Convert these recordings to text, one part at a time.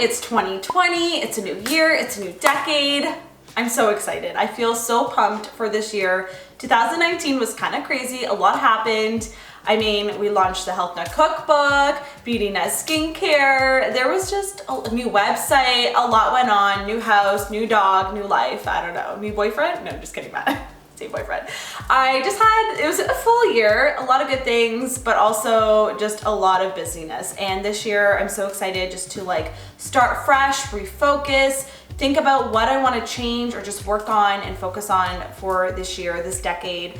It's 2020, it's a new year, it's a new decade. I'm so excited. I feel so pumped for this year. 2019 was kind of crazy. A lot happened. I mean, we launched the HealthNut Cookbook, BeautyNet Skincare. There was just a new website. A lot went on. New house, new dog, new life. I don't know. New boyfriend? No, just kidding, Matt. Same boyfriend. It was a full year. A lot of good things, but also just a lot of busyness. And this year, I'm so excited just to like start fresh, refocus, think about what I want to change or just work on and focus on for this year, this decade.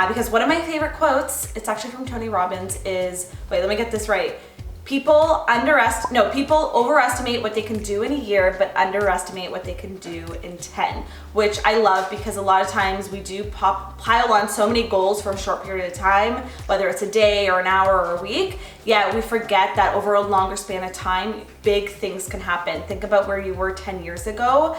Because one of my favorite quotes, it's actually from Tony Robbins, is, wait, let me get this right. People overestimate what they can do in a year, but underestimate what they can do in 10, which I love because a lot of times we do pile on so many goals for a short period of time, whether it's a day or an hour or a week, yet we forget that over a longer span of time, big things can happen. Think about where you were 10 years ago.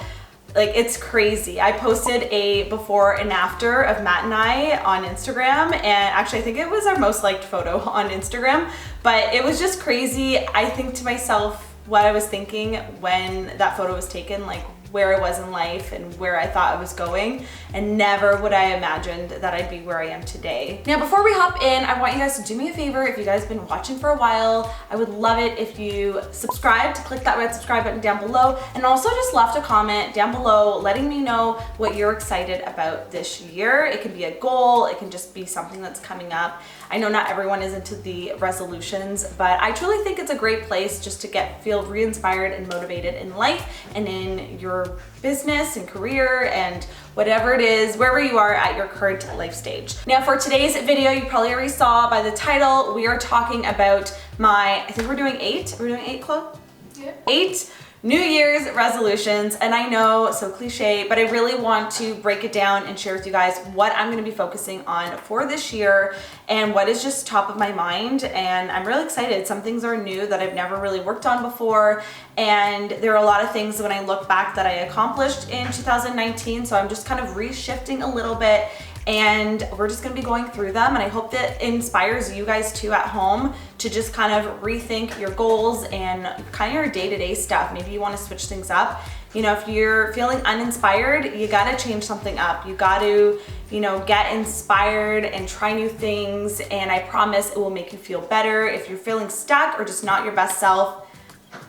Like, it's crazy. I posted a before and after of Matt and I on Instagram, and actually I think it was our most liked photo on Instagram, but it was just crazy. I think to myself what I was thinking when that photo was taken, like where I was in life and where I thought I was going, and never would I imagined that I'd be where I am today. Now, before we hop in, I want you guys to do me a favor. If you guys have been watching for a while, I would love it if you subscribe, to click that red subscribe button down below, and also just left a comment down below letting me know what you're excited about this year. It can be a goal, it can just be something that's coming up. I know not everyone is into the resolutions, but I truly think it's a great place just to feel re-inspired and motivated in life and in your business and career and whatever it is, wherever you are at your current life stage. Now, for today's video, you probably already saw by the title, we are talking about I think we're doing 8. Are we doing 8, Chloe? Yeah. 8 New Year's resolutions, and I know, so cliche, but I really want to break it down and share with you guys what I'm going to be focusing on for this year and what is just top of my mind. And I'm really excited. Some things are new that I've never really worked on before, and there are a lot of things when I look back that I accomplished in 2019, so I'm just kind of reshifting a little bit, and we're just going to be going through them, and I hope that inspires you guys too at home to just kind of rethink your goals and kind of your day-to-day stuff. Maybe you want to switch things up. You know, if you're feeling uninspired, you got to change something up. You got to, get inspired and try new things, and I promise it will make you feel better. If you're feeling stuck or just not your best self,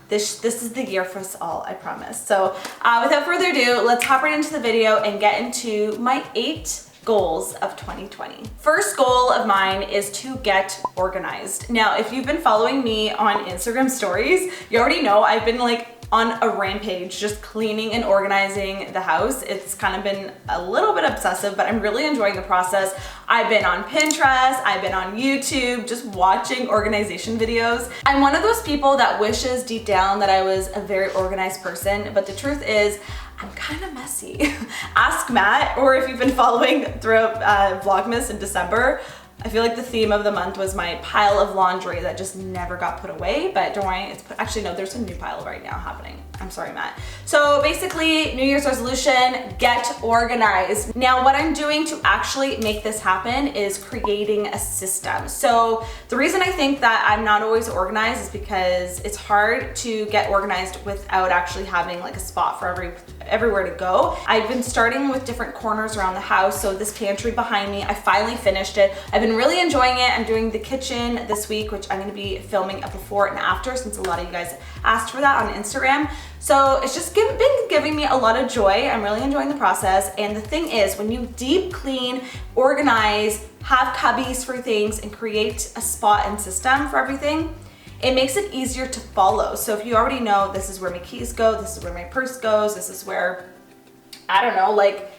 this is the year for us all, I promise. So without further ado, let's hop right into the video and get into my 8 goals of 2020. First goal of mine is to get organized. Now, if you've been following me on Instagram stories, you already know I've been like on a rampage, just cleaning and organizing the house. It's kind of been a little bit obsessive, but I'm really enjoying the process. I've been on Pinterest, I've been on YouTube, just watching organization videos. I'm one of those people that wishes deep down that I was a very organized person, but the truth is, I'm kind of messy. Ask Matt, or if you've been following throughout Vlogmas in December, I feel like the theme of the month was my pile of laundry that just never got put away, but don't worry, actually no, there's a new pile right now happening. I'm sorry, Matt. So basically, New Year's resolution, get organized. Now, what I'm doing to actually make this happen is creating a system. So the reason I think that I'm not always organized is because it's hard to get organized without actually having like a spot for everywhere to go. I've been starting with different corners around the house. So this pantry behind me, I finally finished it. I've been really enjoying it. I'm doing the kitchen this week, which I'm gonna be filming a before and after, since a lot of you guys asked for that on Instagram. So it's just been giving me a lot of joy. I'm really enjoying the process. And the thing is, when you deep clean, organize, have cubbies for things, and create a spot and system for everything, it makes it easier to follow. So if you already know, this is where my keys go, this is where my purse goes, this is where, I don't know, like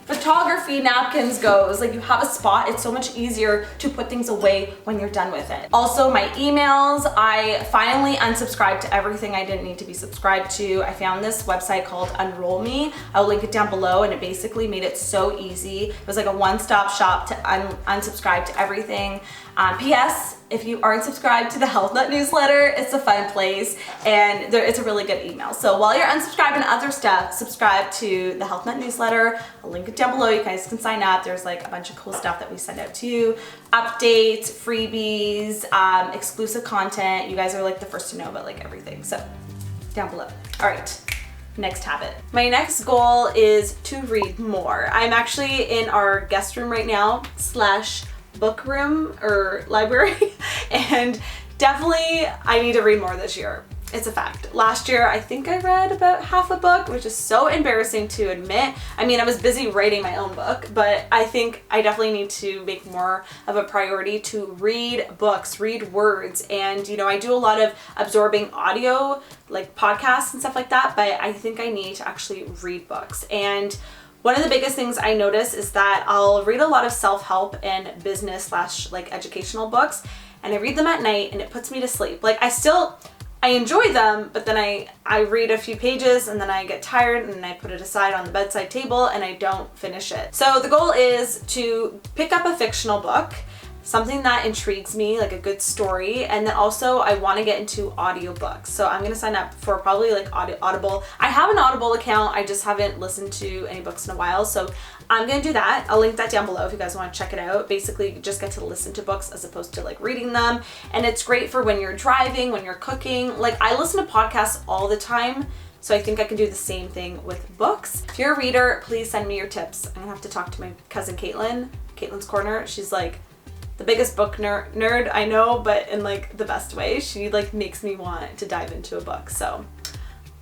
photography napkins goes, like you have a spot, it's so much easier to put things away when you're done with it. Also, my emails, I finally unsubscribed to everything I didn't need to be subscribed to. I found this website called Unroll Me. I'll link it down below, and it basically made it so easy. It was like a one-stop shop to unsubscribe to everything. P.S. If you aren't subscribed to the HealthNut newsletter, it's a fun place, and it's a really good email. So while you're unsubscribing to other stuff, subscribe to the HealthNut newsletter. I'll link it down below. You guys can sign up. There's like a bunch of cool stuff that we send out to you. Updates, freebies, exclusive content. You guys are like the first to know about like everything. So down below. All right. Next habit. My next goal is to read more. I'm actually in our guest room right now / book room or library and definitely I need to read more this year. It's a fact. Last year, I think I read about half a book, which is so embarrassing to admit. I mean, I was busy writing my own book, but I think I definitely need to make more of a priority to read books, read words. And, you know, I do a lot of absorbing audio, like podcasts and stuff like that, but I think I need to actually read books. And one of the biggest things I notice is that I'll read a lot of self-help and business / like educational books, and I read them at night and it puts me to sleep. Like I enjoy them, but then I read a few pages and then I get tired and I put it aside on the bedside table and I don't finish it. So the goal is to pick up a fictional book, something that intrigues me, like a good story, and then also I want to get into audiobooks. So I'm going to sign up for probably like Audible. I have an Audible account, I just haven't listened to any books in a while, so I'm going to do that. I'll link that down below if you guys want to check it out. Basically, you just get to listen to books as opposed to like reading them, and it's great for when you're driving, when you're cooking. Like I listen to podcasts all the time, so I think I can do the same thing with books. If you're a reader, please send me your tips. I'm going to have to talk to my cousin Caitlin, Caitlin's Corner. She's like the biggest book nerd I know, but in like the best way. She like makes me want to dive into a book. So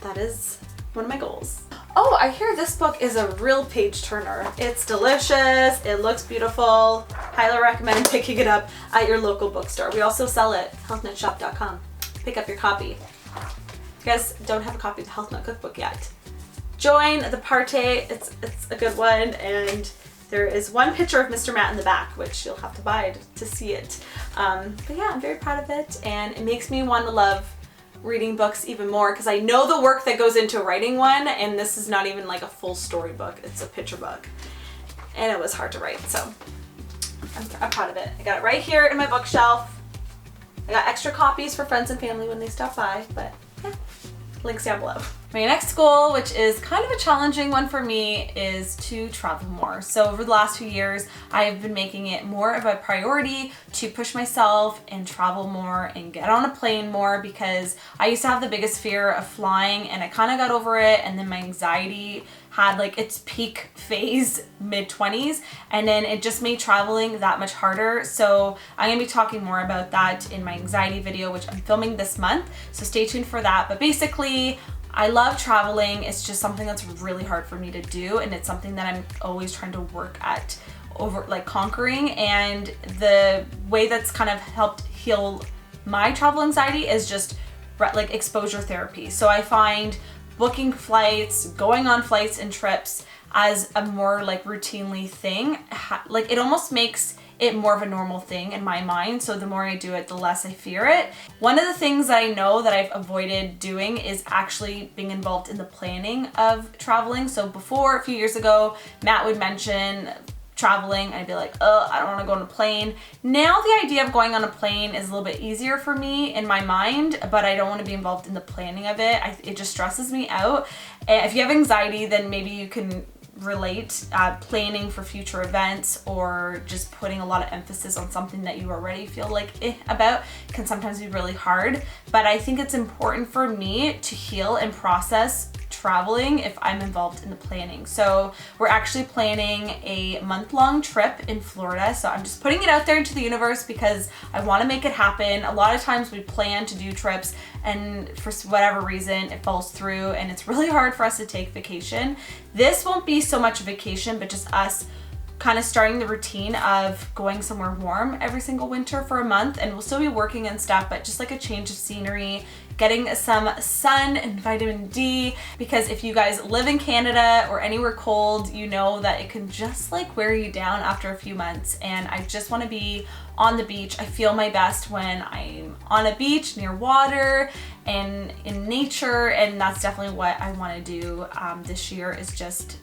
that is one of my goals. Oh, I hear this book is a real page turner. It's delicious. It looks beautiful. Highly recommend picking it up at your local bookstore. We also sell it, healthnutshop.com. Pick up your copy. If you guys don't have a copy of the HealthNut cookbook yet, join the party. It's a good one, and there is one picture of Mr. Matt in the back, which you'll have to buy to see it. But yeah, I'm very proud of it, and it makes me want to love reading books even more because I know the work that goes into writing one, and this is not even like a full story book. It's a picture book, and it was hard to write, so I'm proud of it. I got it right here in my bookshelf. I got extra copies for friends and family when they stop by, but yeah, links down below. My next goal, which is kind of a challenging one for me, is to travel more. So over the last few years, I've been making it more of a priority to push myself and travel more and get on a plane more, because I used to have the biggest fear of flying and I kind of got over it, and then my anxiety had like its peak phase mid-20s, and then it just made traveling that much harder. So I'm gonna be talking more about that in my anxiety video, which I'm filming this month, so stay tuned for that. But basically, I love traveling. It's just something that's really hard for me to do, and it's something that I'm always trying to work at conquering. And the way that's kind of helped heal my travel anxiety is just like exposure therapy. So I find booking flights, going on flights and trips as a more like routinely thing, like it almost makes it more of a normal thing in my mind. So the more I do it, the less I fear it. One of the things that I know that I've avoided doing is actually being involved in the planning of traveling. So before, a few years ago, Matt would mention traveling, I'd be like, oh, I don't want to go on a plane. Now the idea of going on a plane is a little bit easier for me in my mind, but I don't want to be involved in the planning of it. It just stresses me out. If you have anxiety, then maybe you can relate. Planning for future events or just putting a lot of emphasis on something that you already feel like about can sometimes be really hard. But I think it's important for me to heal and process traveling if I'm involved in the planning. So we're actually planning a month-long trip in Florida. So I'm just putting it out there into the universe because I want to make it happen. A lot of times we plan to do trips and for whatever reason it falls through, and it's really hard for us to take vacation. This won't be so much a vacation, but just us kind of starting the routine of going somewhere warm every single winter for a month, and we'll still be working and stuff, but just like a change of scenery, getting some sun and vitamin D, because if you guys live in Canada or anywhere cold, you know that it can just like wear you down after a few months, and I just want to be on the beach. I feel my best when I'm on a beach near water and in nature, and that's definitely what I want to do this year, is just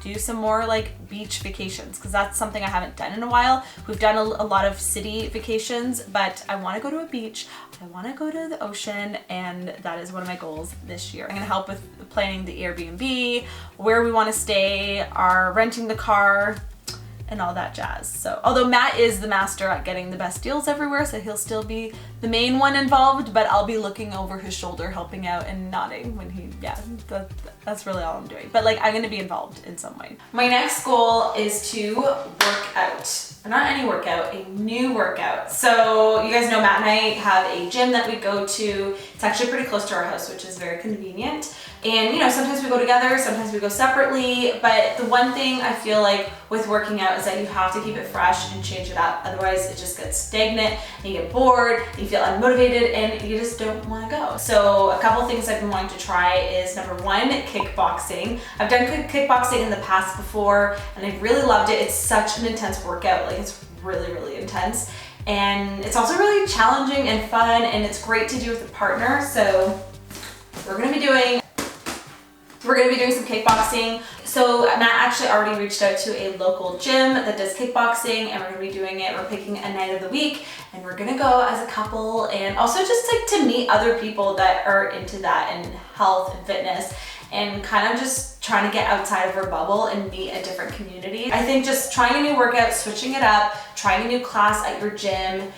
do some more like beach vacations, because that's something I haven't done in a while. We've done a lot of city vacations, but I want to go to a beach. I want to go to the ocean, and that is one of my goals this year. I'm going to help with planning the Airbnb, where we want to stay, our renting the car, and all that jazz. So, although Matt is the master at getting the best deals everywhere, so he'll still be the main one involved, but I'll be looking over his shoulder, helping out and nodding when he, that's really all I'm doing. But like, I'm gonna be involved in some way. My next goal is to work out. Not any workout, a new workout. So you guys know Matt and I have a gym that we go to. It's actually pretty close to our house, which is very convenient. And you know, sometimes we go together, sometimes we go separately, but the one thing I feel like with working out is that you have to keep it fresh and change it up. Otherwise it just gets stagnant and you get bored, you feel unmotivated, and you just don't want to go. So a couple things I've been wanting to try is number one, kickboxing. I've done kickboxing in the past before and I really loved it. It's such an intense workout, like it's really, really intense. And it's also really challenging and fun, and it's great to do with a partner. So we're gonna be doing some kickboxing. So Matt actually already reached out to a local gym that does kickboxing, and we're gonna be doing it. We're picking a night of the week and we're gonna go as a couple, and also just like to meet other people that are into that and health and fitness, and kind of just trying to get outside of our bubble and meet a different community. I think just trying a new workout, switching it up, trying a new class at your gym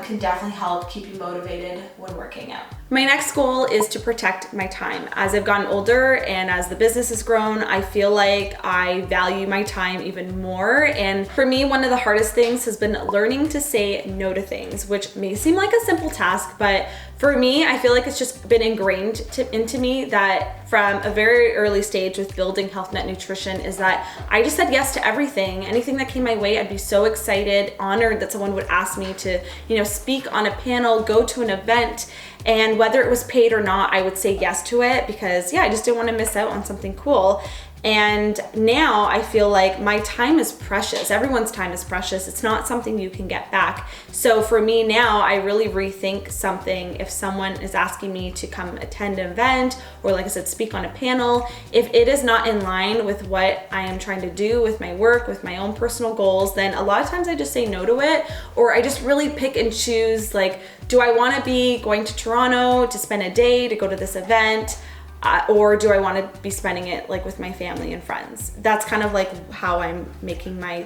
can definitely help keep you motivated when working out. My next goal is to protect my time. As I've gotten older and as the business has grown, I feel like I value my time even more. And for me, one of the hardest things has been learning to say no to things, which may seem like a simple task, but for me, I feel like it's just been ingrained into me that from a very early stage with building HealthNut Nutrition is that I just said yes to everything. Anything that came my way, I'd be so excited, honored that someone would ask me to, you know, speak on a panel, go to an event. And whether it was paid or not, I would say yes to it because I just didn't want to miss out on something cool. And now I feel like my time is precious. Everyone's time is precious. It's not something you can get back. So for me now, I really rethink something. If someone is asking me to come attend an event or, like I said, speak on a panel, if it is not in line with what I am trying to do with my work, with my own personal goals, then a lot of times I just say no to it, or I just really pick and choose, like, do I want to be going to Toronto to spend a day to go to this event? Or do I want to be spending it like with my family and friends? That's kind of like how I'm making my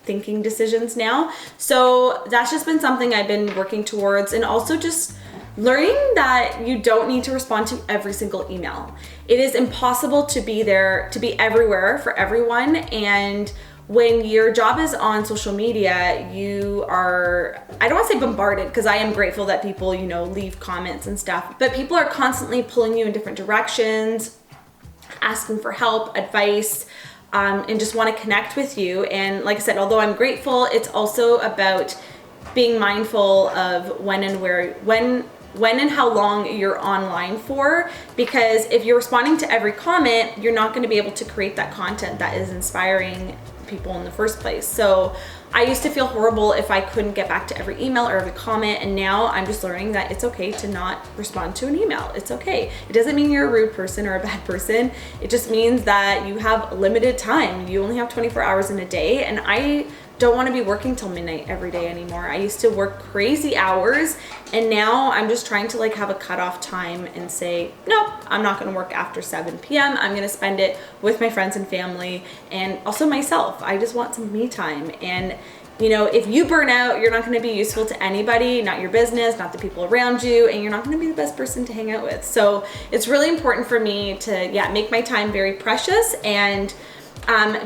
thinking decisions now. So that's just been something I've been working towards, and also just learning that you don't need to respond to every single email. It is impossible to be there, to be everywhere for everyone. And when your job is on social media, you are, I don't want to say bombarded, because I am grateful that people, you know, leave comments and stuff, but people are constantly pulling you in different directions, asking for help, advice, and just want to connect with you. And like I said, although I'm grateful, it's also about being mindful of when and how long you're online for, because if you're responding to every comment, you're not going to be able to create that content that is inspiring people in the first place. So I used to feel horrible if I couldn't get back to every email or every comment, and now I'm just learning that it's okay to not respond to an email. It's okay. It doesn't mean you're a rude person or a bad person. It just means that you have limited time. You only have 24 hours in a day, and I don't want to be working till midnight every day anymore. I used to work crazy hours, and now I'm just trying to like have a cutoff time and say, nope, I'm not going to work after 7 p.m. I'm going to spend it with my friends and family, and also myself. I just want some me time. And you know, if you burn out, you're not going to be useful to anybody, not your business, not the people around you, and you're not going to be the best person to hang out with. So it's really important for me to make my time very precious and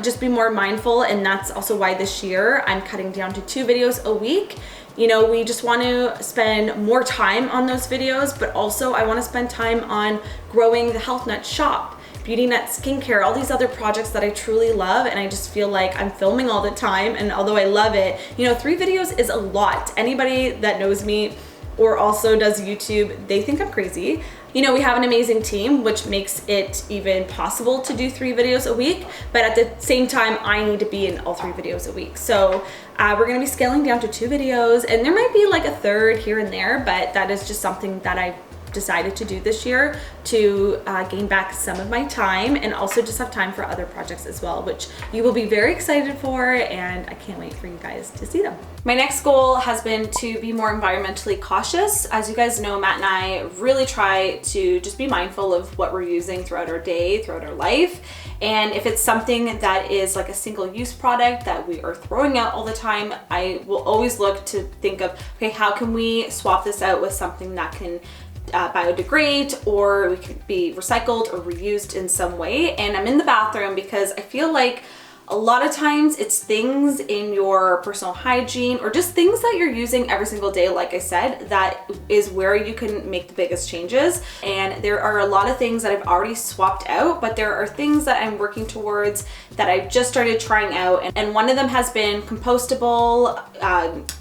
just be more mindful. And that's also why this year I'm cutting down to 2 videos a week. You know, we just want to spend more time on those videos, but also I want to spend time on growing the HealthNut shop, BeautyNut skincare, all these other projects that I truly love. And I just feel like I'm filming all the time. And although I love it, you know, 3 videos is a lot. Anybody that knows me or also does YouTube, they think I'm crazy. You know, we have an amazing team, which makes it even possible to do 3 videos a week. But at the same time, I need to be in all 3 videos a week. So we're going to be scaling down to 2 videos, and there might be like a third here and there, but that is just something that I've decided to do this year to gain back some of my time, and also just have time for other projects as well, which you will be very excited for, and I can't wait for you guys to see them. My next goal has been to be more environmentally cautious. As you guys know, Matt and I really try to just be mindful of what we're using throughout our day, throughout our life. And if it's something that is like a single use product that we are throwing out all the time, I will always look to think of, okay, how can we swap this out with something that can biodegrade, or we could be recycled or reused in some way. And I'm in the bathroom because I feel like a lot of times it's things in your personal hygiene or just things that you're using every single day, like I said, that is where you can make the biggest changes. And there are a lot of things that I've already swapped out, but there are things that I'm working towards that I've just started trying out. And one of them has been compostable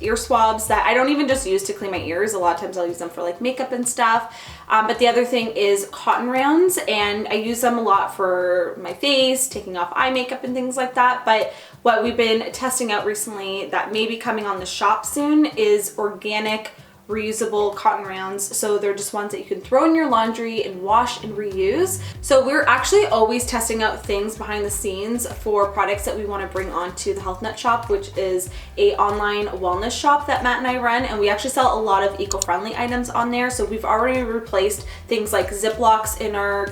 ear swabs that I don't even just use to clean my ears. A lot of times I'll use them for like makeup and stuff. But the other thing is cotton rounds, and I use them a lot for my face, taking off eye makeup and things like that. But what we've been testing out recently that may be coming on the shop soon is organic reusable cotton rounds. So they're just ones that you can throw in your laundry and wash and reuse. So we're actually always testing out things behind the scenes for products that we want to bring onto the HealthNut shop, which is a online wellness shop that Matt and I run, and we actually sell a lot of eco-friendly items on there. So we've already replaced things like Ziplocs in our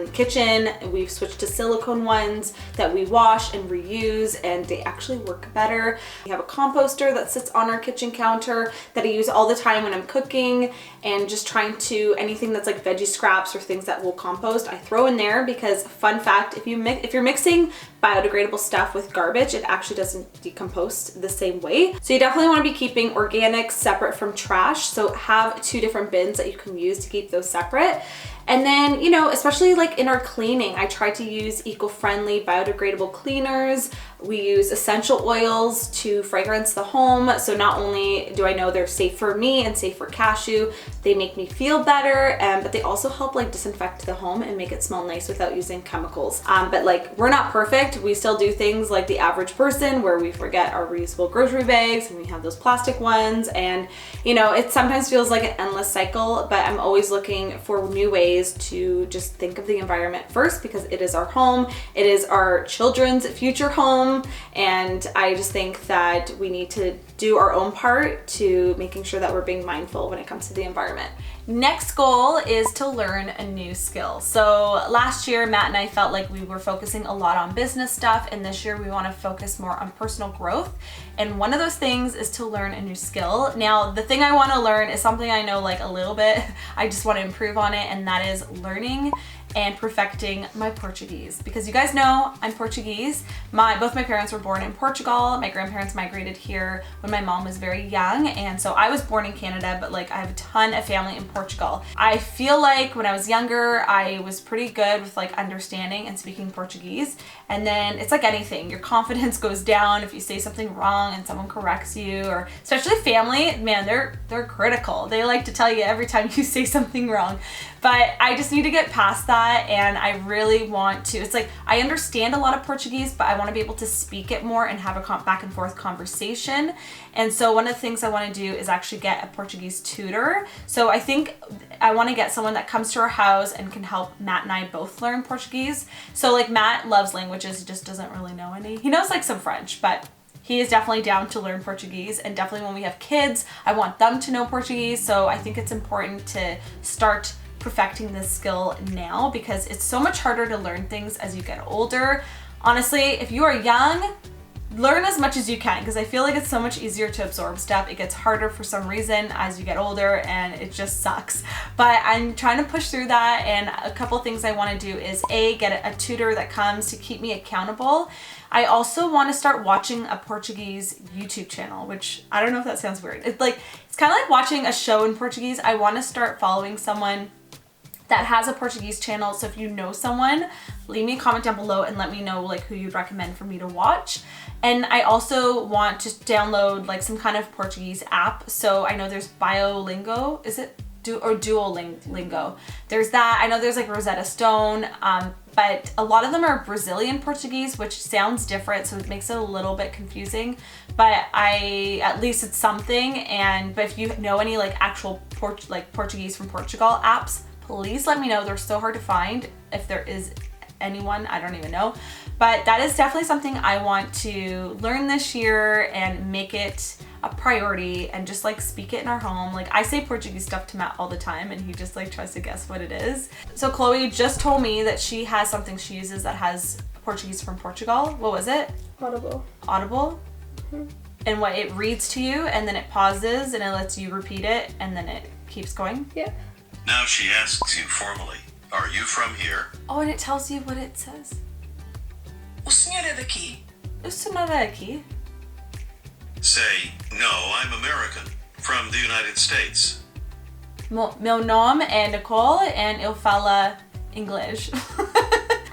kitchen. We've switched to silicone ones that we wash and reuse, and they actually work better. We have a composter that sits on our kitchen counter that I use all the time when I'm cooking and just trying to, anything that's like veggie scraps or things that will compost, I throw in there, because fun fact, if you're mixing biodegradable stuff with garbage, it actually doesn't decompose the same way. So you definitely want to be keeping organic separate from trash. So have 2 different bins that you can use to keep those separate. And then, you know, especially like in our cleaning, I try to use eco-friendly biodegradable cleaners. We use essential oils to fragrance the home. So not only do I know they're safe for me and safe for Cashew, they make me feel better, but they also help like disinfect the home and make it smell nice without using chemicals. But like, we're not perfect. We still do things like the average person where we forget our reusable grocery bags and we have those plastic ones. And, you know, it sometimes feels like an endless cycle, but I'm always looking for new ways to just think of the environment first, because it is our home, it is our children's future home, and I just think that we need to do our own part to making sure that we're being mindful when it comes to the environment. Next goal is to learn a new skill. So last year, Matt and I felt like we were focusing a lot on business stuff, and this year we want to focus more on personal growth. And one of those things is to learn a new skill. Now, the thing I want to learn is something I know like a little bit. I just want to improve on it, and that is learning and perfecting my Portuguese, because you guys know I'm Portuguese. Both my parents were born in Portugal. My grandparents migrated here when my mom was very young, and so I was born in Canada, but like I have a ton of family in Portugal. I feel like when I was younger, I was pretty good with like understanding and speaking Portuguese, and then it's like anything, your confidence goes down if you say something wrong and someone corrects you, or especially family, man, they're critical. They like to tell you every time you say something wrong. But I just need to get past that, and I really want to, it's like I understand a lot of Portuguese, but I want to be able to speak it more and have a back and forth conversation. And so one of the things I want to do is actually get a Portuguese tutor. So I think I want to get someone that comes to our house and can help Matt and I both learn Portuguese. So like Matt loves languages, he just doesn't really know any. He knows like some French, but he is definitely down to learn Portuguese, and definitely when we have kids, I want them to know Portuguese. So I think it's important to start perfecting this skill now, because it's so much harder to learn things as you get older. Honestly, if you are young, learn as much as you can, because I feel like it's so much easier to absorb stuff. It gets harder for some reason as you get older, and it just sucks. But I'm trying to push through that, and a couple things I want to do is get a tutor that comes to keep me accountable. I also want to start watching a Portuguese YouTube channel, which I don't know if that sounds weird. It's kind of like watching a show in Portuguese. I want to start following someone that has a Portuguese channel. So if you know someone, leave me a comment down below and let me know like who you'd recommend for me to watch. And I also want to download like some kind of Portuguese app. So I know there's Biolingo, is it? Or Duolingo. There's that. I know there's like Rosetta Stone, but a lot of them are Brazilian Portuguese, which sounds different, so it makes it a little bit confusing. But at least it's something. But if you know any like actual Portuguese from Portugal apps, please let me know. They're so hard to find. If there is anyone, I don't even know. But that is definitely something I want to learn this year and make it a priority and just like speak it in our home. Like I say Portuguese stuff to Matt all the time and he just like tries to guess what it is. So Chloe just told me that she has something she uses that has Portuguese from Portugal. What was it? Audible. Audible? Mm-hmm. And what, it reads to you and then it pauses and it lets you repeat it and then it keeps going? Yeah. Now she asks you formally, are you from here? Oh, and it tells you what it says. O senhor é daqui? Eu sou nova aqui. Say, no, I'm American, from the United States. Meu nome é Nikole and eu falo English.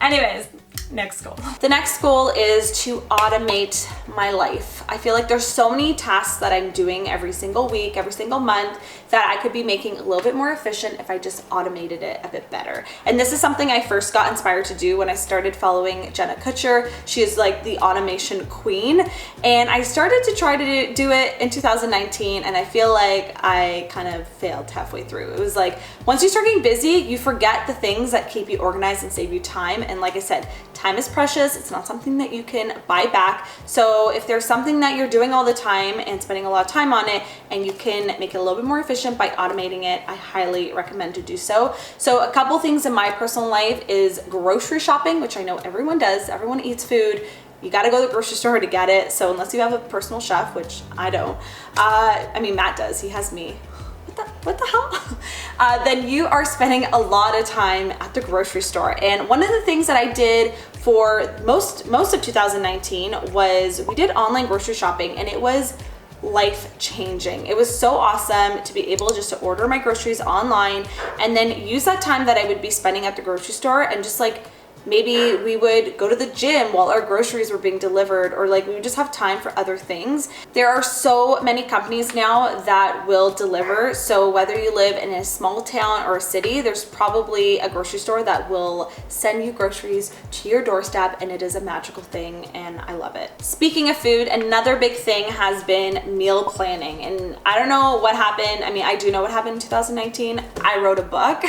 Anyways, next goal. The next goal is to automate my life. I feel like there's so many tasks that I'm doing every single week, every single month, that I could be making a little bit more efficient if I just automated it a bit better. And this is something I first got inspired to do when I started following Jenna Kutcher. She is like the automation queen. And I started to try to do it in 2019 and I feel like I kind of failed halfway through. It was like, once you start getting busy, you forget the things that keep you organized and save you time. And like I said, time is precious. It's not something that you can buy back. So if there's something that you're doing all the time and spending a lot of time on it and you can make it a little bit more efficient by automating it, I highly recommend to do so. So a couple things in my personal life is grocery shopping, which I know everyone does. Everyone eats food. You gotta go to the grocery store to get it. So unless you have a personal chef, which I don't, I mean, Matt does, he has me. What the hell? Then you are spending a lot of time at the grocery store. And one of the things that I did for most of 2019 was we did online grocery shopping and it was life-changing. It was so awesome to be able just to order my groceries online and then use that time that I would be spending at the grocery store and just like maybe we would go to the gym while our groceries were being delivered, or like we would just have time for other things. There are so many companies now that will deliver. So whether you live in a small town or a city, there's probably a grocery store that will send you groceries to your doorstep, and it is a magical thing and I love it. Speaking of food, another big thing has been meal planning. And I don't know what happened. I mean, I do know what happened in 2019. I wrote a book,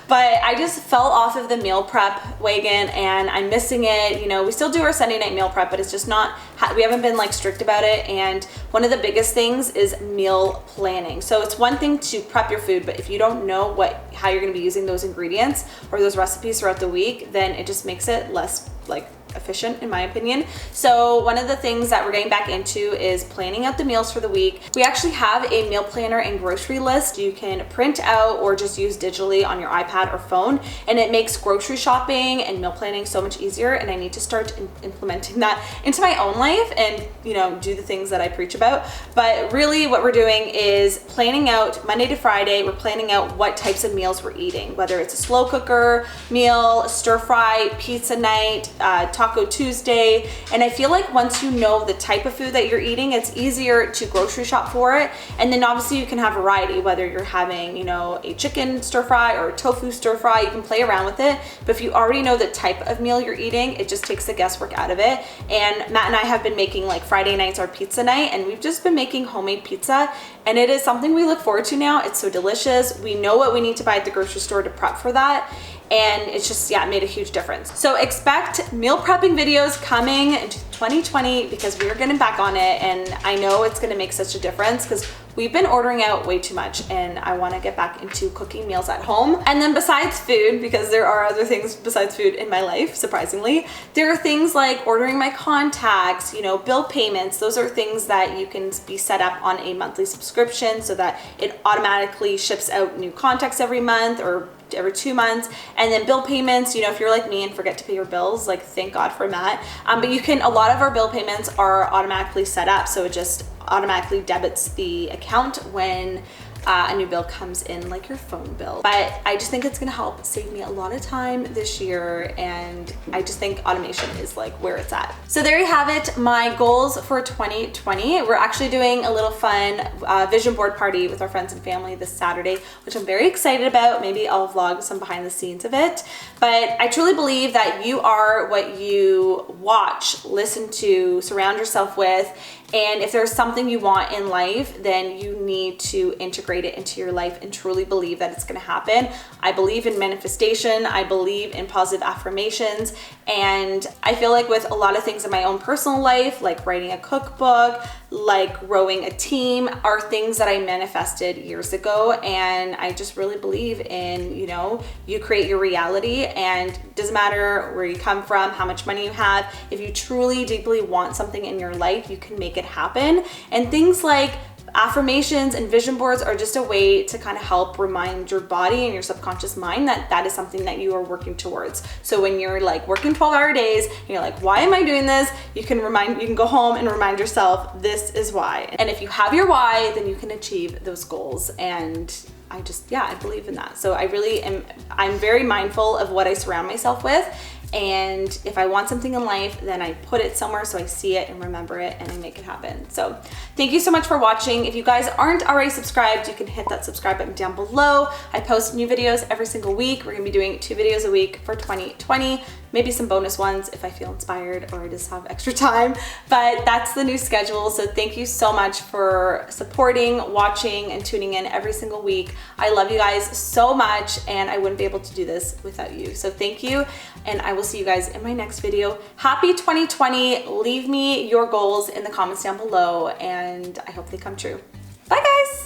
but I just fell off of the meal prep wagon and I'm missing it. You know, we still do our Sunday night meal prep, but it's just not, we haven't been like strict about it. And one of the biggest things is meal planning. So it's one thing to prep your food, but if you don't know how you're gonna be using those ingredients or those recipes throughout the week, then it just makes it less like efficient in my opinion. So one of the things that we're getting back into is planning out the meals for the week. We actually have a meal planner and grocery list you can print out or just use digitally on your iPad or phone, and it makes grocery shopping and meal planning so much easier, and I need to start implementing that into my own life and, you know, do the things that I preach about. But really what we're doing is planning out Monday to Friday. We're planning out what types of meals we're eating, whether it's a slow cooker meal, stir fry, pizza night, Taco Tuesday. And I feel like once you know the type of food that you're eating, it's easier to grocery shop for it. And then obviously you can have variety, whether you're having, you know, a chicken stir fry or a tofu stir fry, you can play around with it. But if you already know the type of meal you're eating, it just takes the guesswork out of it. And Matt and I have been making like Friday nights our pizza night, and we've just been making homemade pizza. And it is something we look forward to now. It's so delicious. We know what we need to buy at the grocery store to prep for that. And it's just, yeah, it made a huge difference. So expect meal prepping videos coming into 2020 because we're getting back on it, and I know it's gonna make such a difference because we've been ordering out way too much and I wanna get back into cooking meals at home. And then besides food, because there are other things besides food in my life, surprisingly, there are things like ordering my contacts, you know, bill payments. Those are things that you can be set up on a monthly subscription so that it automatically ships out new contacts every month or every 2 months. And then bill payments, you know, if you're like me and forget to pay your bills, like thank God for that. But you can, a lot of our bill payments are automatically set up, so it just automatically debits the account when a new bill comes in, like your phone bill. But I just think it's gonna help save me a lot of time this year, and I just think automation is like where it's at. So there you have it, my goals for 2020. We're actually doing a little fun vision board party with our friends and family this Saturday, which I'm very excited about. Maybe I'll vlog some behind the scenes of it. But I truly believe that you are what you watch, listen to, surround yourself with. And if there's something you want in life, then you need to integrate integrate it into your life and truly believe that it's going to happen. I believe in manifestation. I believe in positive affirmations. And I feel like with a lot of things in my own personal life, like writing a cookbook, like growing a team, are things that I manifested years ago. And I just really believe in, you know, you create your reality, and it doesn't matter where you come from, how much money you have. If you truly deeply want something in your life, you can make it happen. And things like affirmations and vision boards are just a way to kind of help remind your body and your subconscious mind that that is something that you are working towards. So when you're like working 12-hour days and you're like, why am I doing this? You can go home and remind yourself, this is why. And if you have your why, then you can achieve those goals. And I believe in that. So I'm very mindful of what I surround myself with. And if I want something in life, then I put it somewhere so I see it and remember it and I make it happen. So thank you so much for watching. If you guys aren't already subscribed, you can hit that subscribe button down below. I post new videos every single week. We're gonna be doing 2 videos a week for 2020, maybe some bonus ones if I feel inspired or I just have extra time, but that's the new schedule. So thank you so much for supporting, watching, and tuning in every single week. I love you guys so much, and I wouldn't be able to do this without you. So thank you, and I will see you guys in my next video. Happy 2020. Leave me your goals in the comments down below, and I hope they come true. Bye guys.